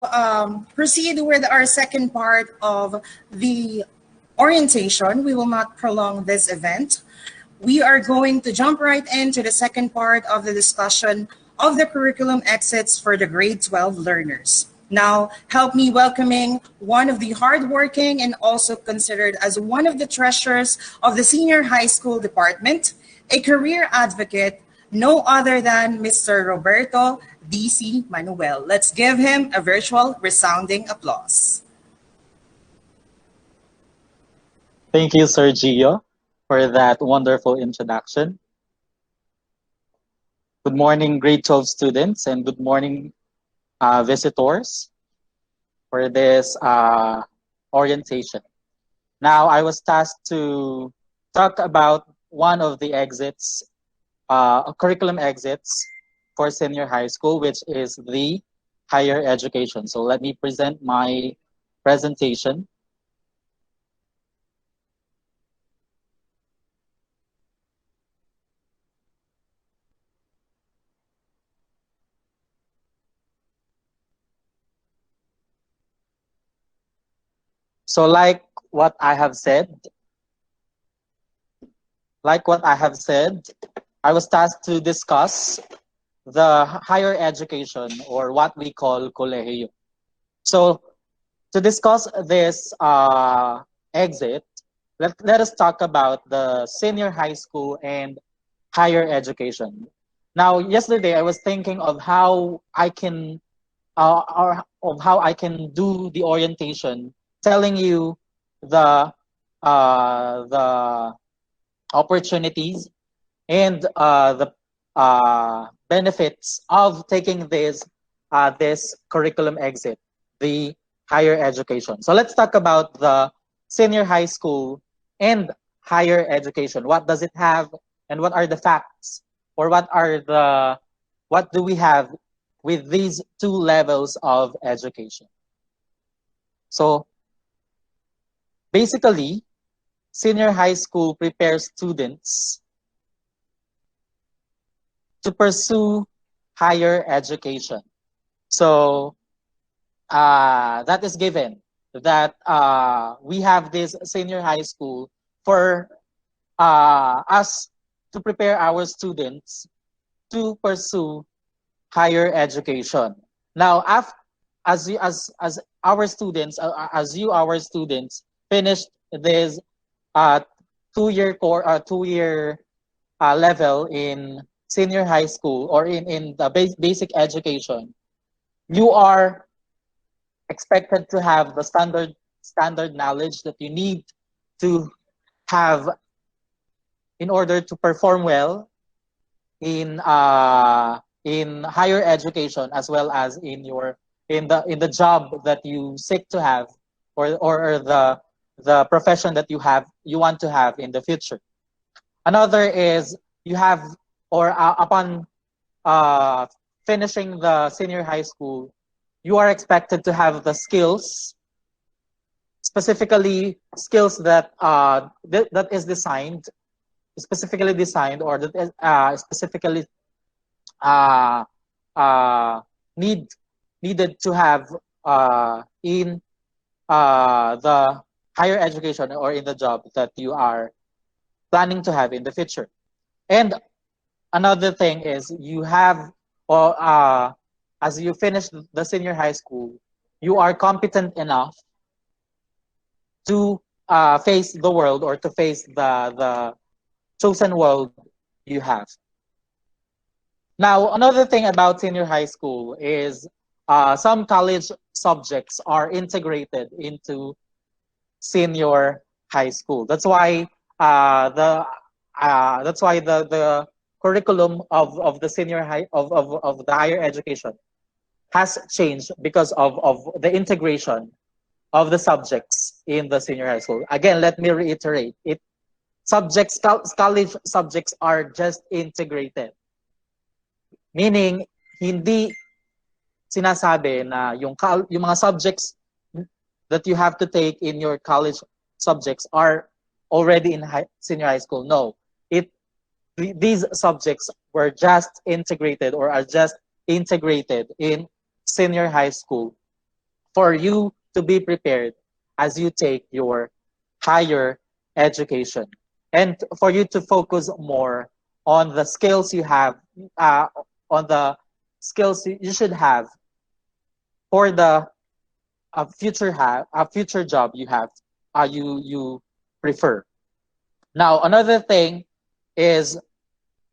Proceed with our second part of the orientation. We will not prolong this event. We are going to jump right into the second part of the discussion of the curriculum exits for the grade 12 learners. Now, help me welcoming one of the hardworking and also considered as one of the treasures of the senior high school department, a career advocate, no other than Mr. Roberto DC Manuel. Let's give him a virtual resounding applause. Thank you, Sergio, for that wonderful introduction. Good morning, grade 12 students, and good morning, visitors, for this orientation. Now, I was tasked to talk about one of the exits, curriculum exits for senior high school, which is the higher education. So let me present my presentation. So what I have said, I was tasked to discuss the higher education, or what we call kolehiyo. So to discuss this exit, let us talk about the senior high school and higher education. Now, yesterday I was thinking of how I can do the orientation, telling you the opportunities and the benefits of taking this curriculum exit, the higher education. So let's talk about the senior high school and higher education. What does it have, and what are the facts, or what do we have with these two levels of education? So basically, senior high school prepares students to pursue higher education. So that is given that we have this senior high school for us to prepare our students to pursue higher education. Now, as our students, our students finished this 2-year level in senior high school, or in the basic education, you are expected to have the standard knowledge that you need to have in order to perform well in higher education, as well as in the job that you seek to have, or the profession that you want to have in the future. Another is you have, or upon finishing the senior high school, you are expected to have the skills, specifically skills that that is specifically designed, or that is specifically uh, needed to have in the higher education, or in the job that you are planning to have in the future. And another thing is you have, or as you finish the senior high school, you are competent enough to face the world, or to face the chosen world you have. Now, another thing about senior high school is some college subjects are integrated into senior high school. That's why the curriculum of the senior high of the higher education has changed because of the integration of the subjects in the senior high school. Again, let me reiterate it. College subjects are just integrated. Meaning, hindi sinasabi na yung mga subjects that you have to take in your college subjects are already in senior high school. No, these subjects were just integrated, or are just integrated in senior high school. for you to be prepared as you take your higher education, and for you to focus more on the skills you have, uh, on the skills you should have for the future job you have, you prefer. Now, another thing is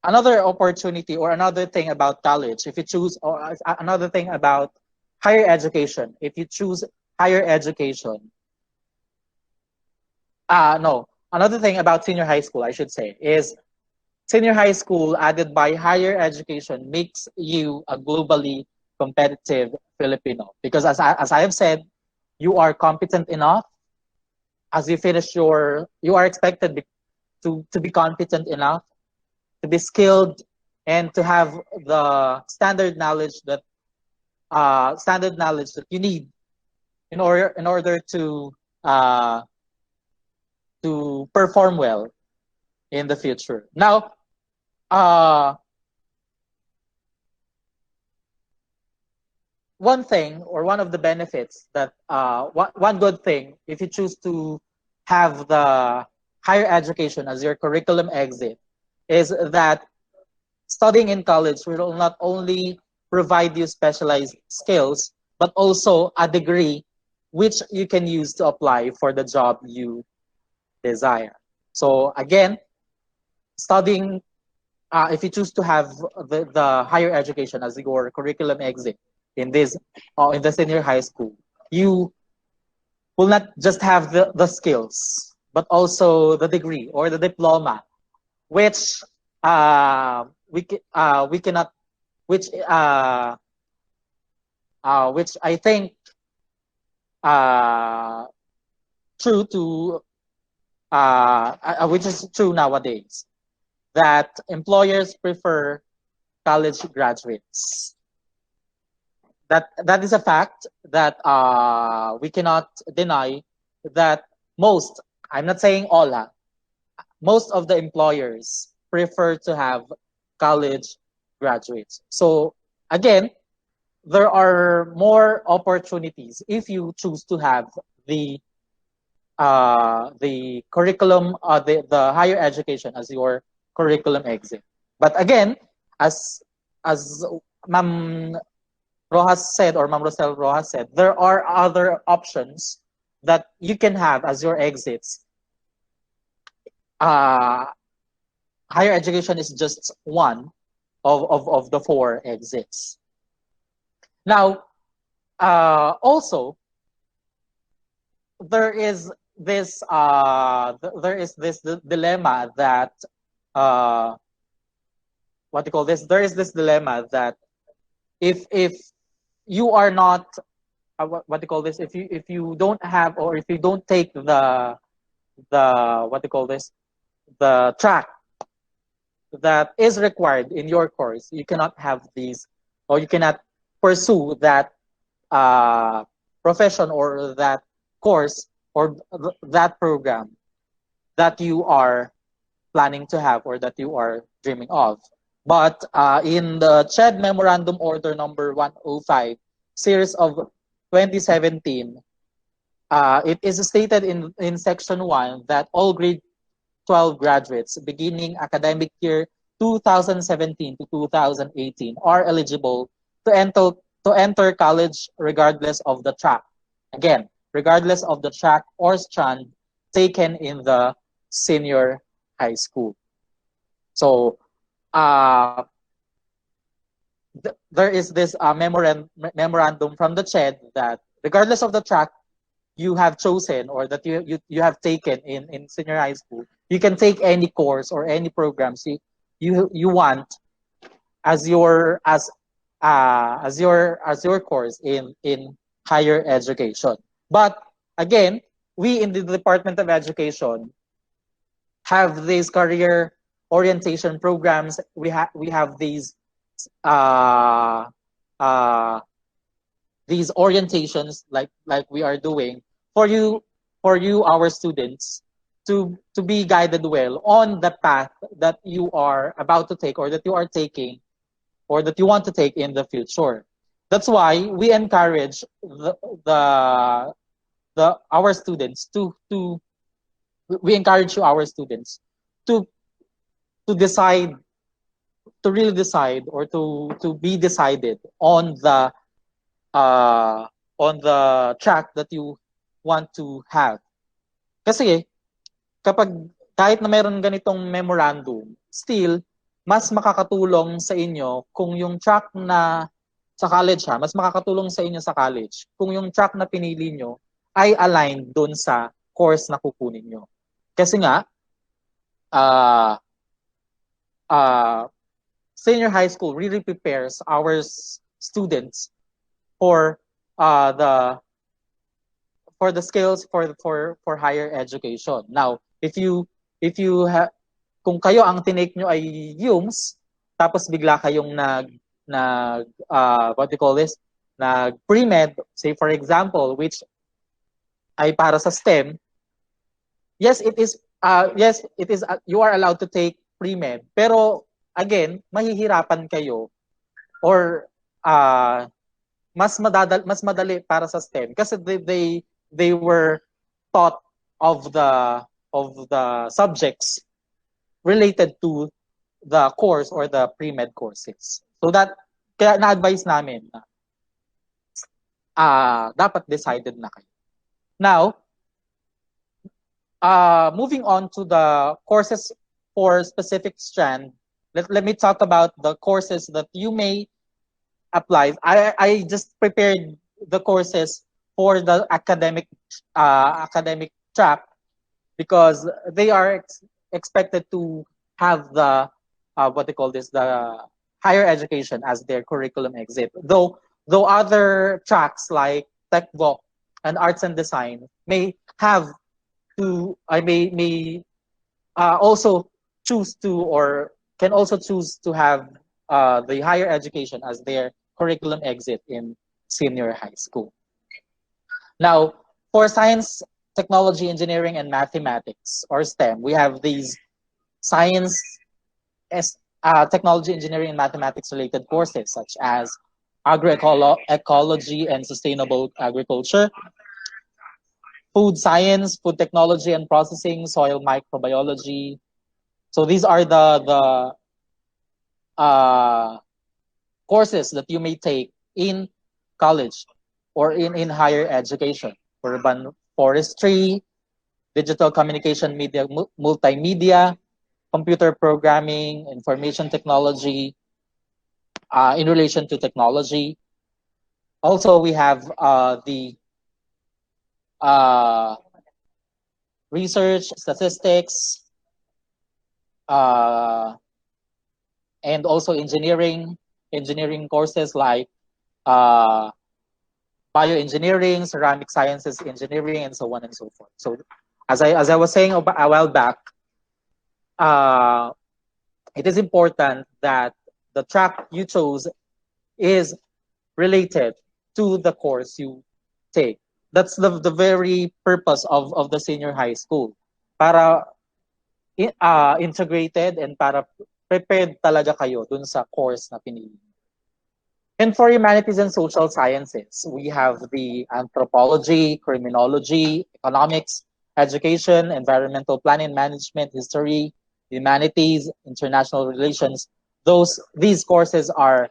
another opportunity or another thing about college. If you choose, or another thing about higher education, if you choose higher education, no, another thing about senior high school, I should say, is senior high school added by higher education makes you a globally competitive Filipino. Because as I have said, you are competent enough as you finish you are expected to be competent enough, to be skilled, and to have the standard knowledge that you need in order uh, to perform well in the future. Now, uh, one thing or one of the benefits that one good thing if you choose to have the higher education as your curriculum exit is that studying in college will not only provide you specialized skills but also a degree which you can use to apply for the job you desire. So again, studying, if you choose to have the higher education as your curriculum exit in the senior high school, you will not just have the skills, but also the degree or the diploma, which we cannot, which which I think uh, true to which is true nowadays, that employers prefer college graduates. That is a fact that we cannot deny, that most, I'm not saying all, most of the employers prefer to have college graduates. So again, there are more opportunities if you choose to have the curriculum, the higher education as your curriculum exit. But again, as Ma'am Rojas said, or Ma'am Rosel Rojas said, there are other options that you can have as your exits. Uh, Higher education is just one of the four exits. Now, also, there is this dilemma that what do you call this? There is this dilemma that if you are not what do you call this? If you don't have, or if you don't take the what do you call this, the track that is required in your course, you cannot have these, or you cannot pursue that profession or that course or that program that you are planning to have or that you are dreaming of. But in the CHED Memorandum Order number 105, series of 2017, it is stated in section 1 that all grade 12 graduates beginning academic year 2017 to 2018 are eligible to enter college regardless of the track. Again, regardless of the track or strand taken in the senior high school. So there is this memorandum from the CHED that regardless of the track you have chosen or that you have taken in senior high school, you can take any course or any programs you want as your course in higher education. But again, we in the Department of Education have these career orientation programs. We have uh, uh, these orientations like we are doing for you our students to be guided well on the path that you are about to take or that you are taking or that you want to take in the future. That's why we encourage the our students to we encourage our students to to decide to really decide or to be decided uh on the track that you want to have. Kasi kapag kahit na mayroon ganitong memorandum, still mas makakatulong sa inyo kung yung track na sa college mas makakatulong sa inyo sa college kung yung track na pinili nyo ay aligned doon sa course na kukunin nyo. Kasi nga, uh, uh, senior high school really prepares our students for the skills for higher education. Now, if you kung kayo ang tinake nyo ay UMS, tapos bigla kayong what do you call this, nag pre-med, say for example, which ay para sa STEM, yes it is you are allowed to take pre-med, pero again mahihirapan kayo or mas madali para sa STEM kasi they were taught of the subjects related to the course or the pre-med courses. So that kaya na-advise namin na dapat decided na kayo. Now, moving on to the courses for specific strand, let me talk about the courses that you may apply. I just prepared the courses for the academic track because they are expected to have the what they call this, the higher education as their curriculum exit. Though other tracks like tech voc and arts and design may have to may also choose to or can also choose to have the higher education as their curriculum exit in senior high school. Now, for science, technology, engineering, and mathematics, or STEM, we have these science, technology, engineering, and mathematics related courses such as agroecology and sustainable agriculture, food science, food technology and processing, soil microbiology. So these are the courses that you may take in college or in higher education. Urban forestry, digital communication, media, multimedia, computer programming, information technology, in relation to technology. Also, we have the research, statistics, and also engineering courses like bioengineering, ceramic sciences engineering, and so on and so forth. So as I was saying a while back, it is important that the track you chose is related to the course you take. That's the very purpose of the senior high school. Para integrated and para prepared talaga kayo dun sa course na pinili. And for humanities and social sciences, we have the anthropology, criminology, economics, education, environmental planning, management, history, humanities, international relations. These courses are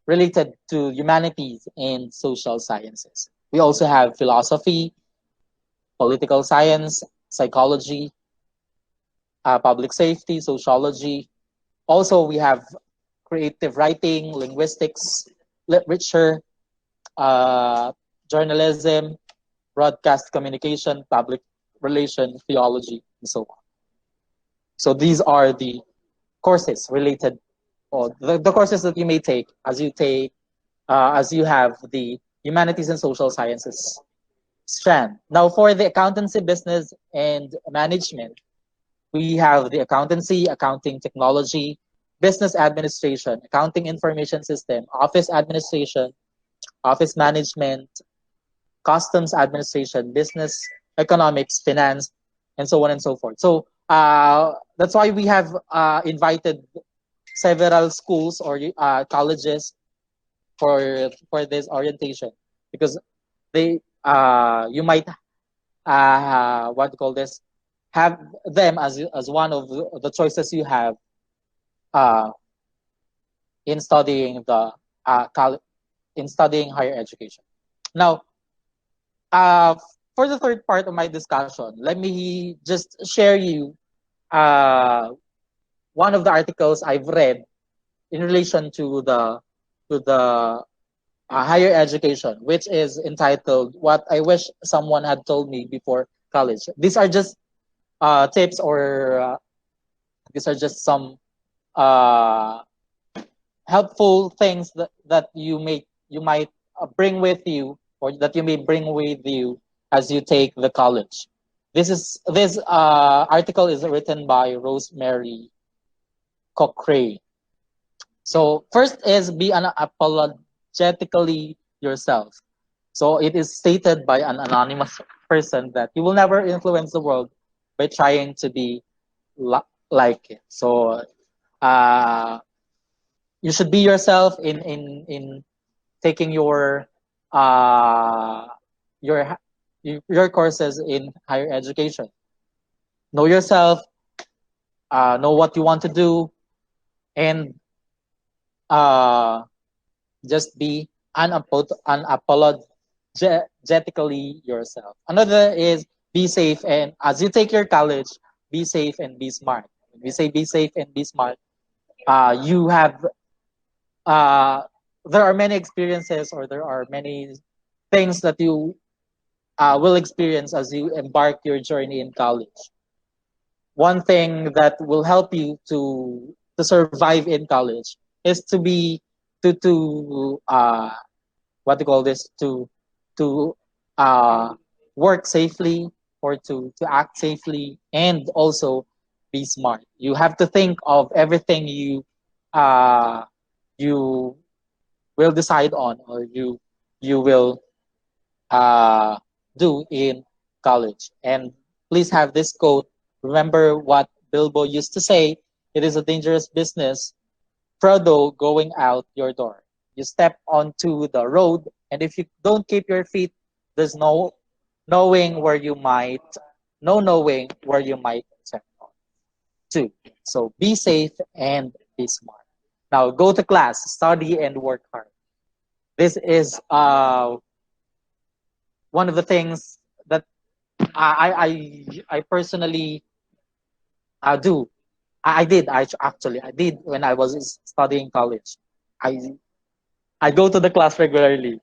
related to humanities and social sciences. We also have philosophy, political science, psychology, public safety, sociology. Also, we have creative writing, linguistics, literature, journalism, broadcast communication, public relations, theology, and so on. So these are the courses related, or the courses that you may take as you have the humanities and social sciences strand. Now, for the accountancy, business, and management, we have the accountancy, accounting technology, business administration, accounting information system, office administration, office management, customs administration, business economics, finance, and so on and so forth. So that's why we have invited several schools or colleges for this orientation, because they you might what do you call this, have them as one of the choices you have uh, in studying the in studying higher education. Now, uh, for the third part of my discussion, let me just share you uh, one of the articles I've read in relation to the higher education, which is entitled "What I Wish Someone Had Told Me Before College." These are just tips, or these are just some uh, helpful things that you might bring with you, or that you may bring with you as you take the college. This article is written by Rosemary Cochrane. So first is be unapologetically yourself. So it is stated by an anonymous person that you will never influence the world by trying to be like it. So uh, you should be yourself in taking uh, your your courses in higher education. Know yourself, know what you want to do, and uh, just be unapologetically yourself. Another is be safe, and as you take your college, be safe and be smart. When we say be safe and be smart, you have uh, there are many experiences, or there are many things that you will experience as you embark your journey in college. One thing that will help you to survive in college is to be to what do you call this, to uh, work safely, or to act safely, and also be smart. You have to think of everything uh, you will decide on, or you will uh, do in college. And please have this quote. Remember what Bilbo used to say: "It is a dangerous business, Frodo, going out your door. You step onto the road, and if you don't keep your feet, there's knowing where you might, no knowing where you might step on to." So be safe and be smart. Now go to class, study, and work hard. This is one of the things that I personally do. I did when I was studying college. I I go to the class regularly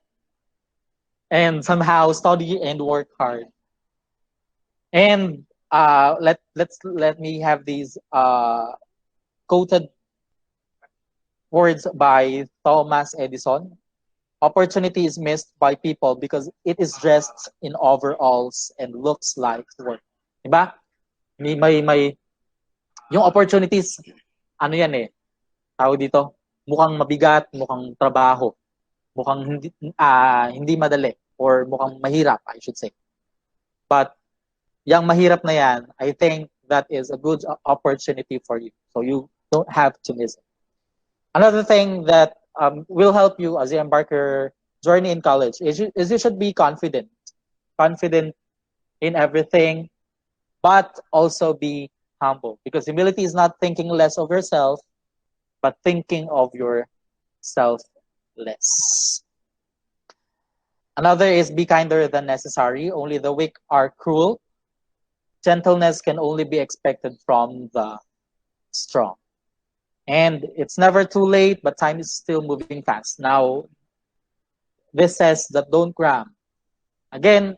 and somehow study and work hard. And let me have these quoted words by Thomas Edison. Opportunity is missed by people because it is dressed in overalls and looks like work. Diba? May yung opportunities, ano yan eh, tawag dito, mukhang mabigat, mukhang trabaho, mukhang hindi madali, or mukhang mahirap, I should say. But yung mahirap na yan, I think that is a good opportunity for you. So you don't have to miss it. Another thing that will help you as you embark your journey in college is you should be confident. Confident in everything, but also be humble. Because humility is not thinking less of yourself, but thinking of yourself less. Another is be kinder than necessary. Only the weak are cruel. Gentleness can only be expected from the strong. And it's never too late, but time is still moving fast. Now, this says that don't cram. Again,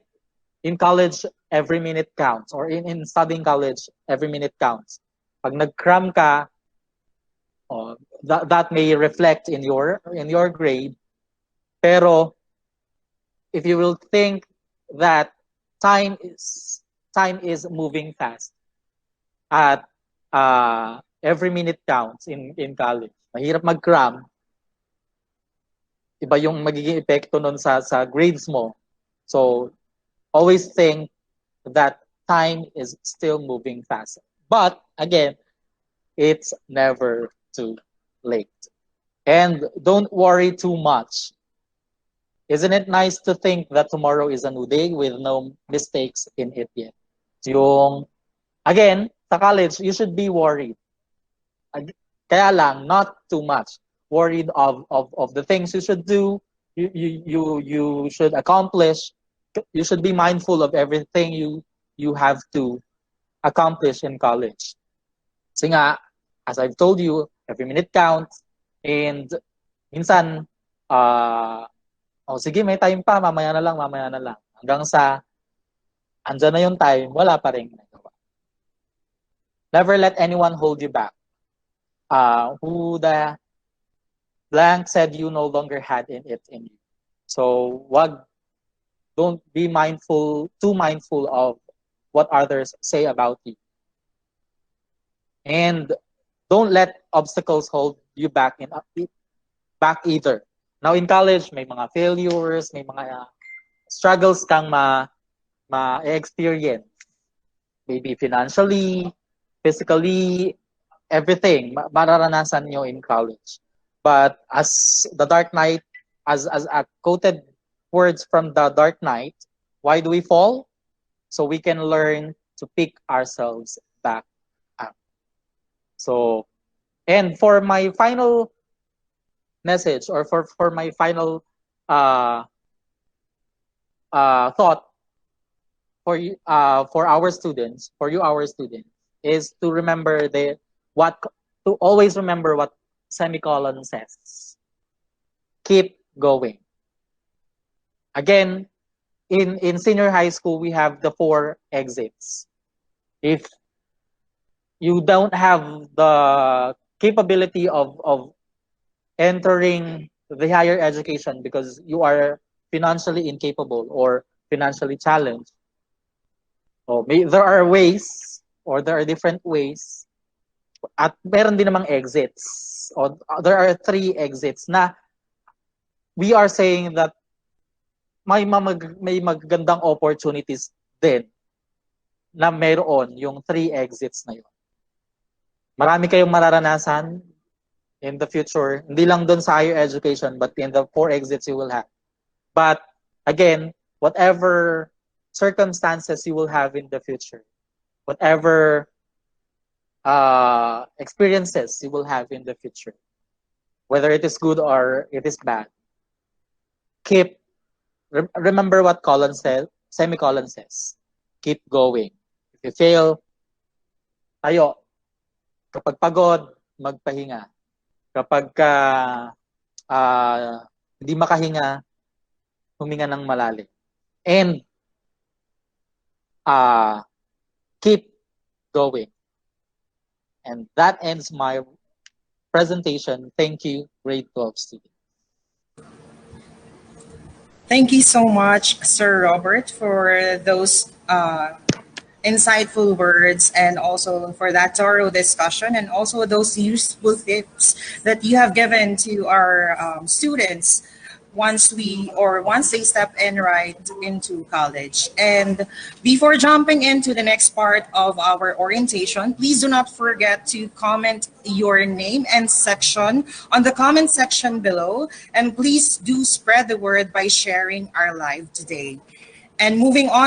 in college, every minute counts. Or in studying college, every minute counts. Pag nag-cram ka, that may reflect in your grade. Pero if you will think that time is time is moving fast, at every minute counts in college. Mahirap mag-cram. Iba yung magiging epekto nun sa grades mo. So, always think that time is still moving fast. But, again, it's never too late. And don't worry too much. Isn't it nice to think that tomorrow is a new day with no mistakes in it yet? Yung, again, sa college, you should be worried. Kaya lang, not too much. Worried of the things you should do, you should accomplish. You should be mindful of everything you have to accomplish in college. Kasi nga, as I've told you, every minute counts. And minsan, oh sige, may time pa, mamaya na lang, mamaya na lang. Hanggang sa, andyan na yung time, wala pa rin ginagawa. Never let anyone hold you back. Who the blank said you no longer had it in you. So, don't be too mindful of what others say about you. And don't let obstacles hold you back either. Now in college, may mga failures, may mga struggles kang ma-experience. Maybe financially, physically, everything mararanasan nyo in college. But as the Dark Knight, as a quoted words from the Dark Knight, why do we fall? So we can learn to pick ourselves back up. So, and for my final message, or for my final thought for you, for our students, is to remember to always remember what semicolon says. Keep going. Again, in senior high school, we have the 4 exits. If you don't have the capability of entering the higher education because you are financially incapable or financially challenged, there are ways, or there are different ways, at meron din namang exits, or there are 3 exits na we are saying that may magagandang opportunities din na meron yung 3 exits na yun. Marami kayong mararanasan in the future, hindi lang doon sa higher education, but in the 4 exits you will have. But again, whatever circumstances you will have in the future, whatever experiences you will have in the future, whether it is good or it is bad, remember what semicolon says. Keep going. If you fail, tayo. Kapag pagod, magpahinga. Kapag hindi makahinga, huminga ng malalim. And keep going. And that ends my presentation. Thank you, grade 12 students. Thank you so much, Sir Robert, for those insightful words, and also for that thorough discussion, and also those useful tips that you have given to our students once they step in right into college. And before jumping into the next part of our orientation, please do not forget to comment your name and section on the comment section below, and please do spread the word by sharing our live today. And moving on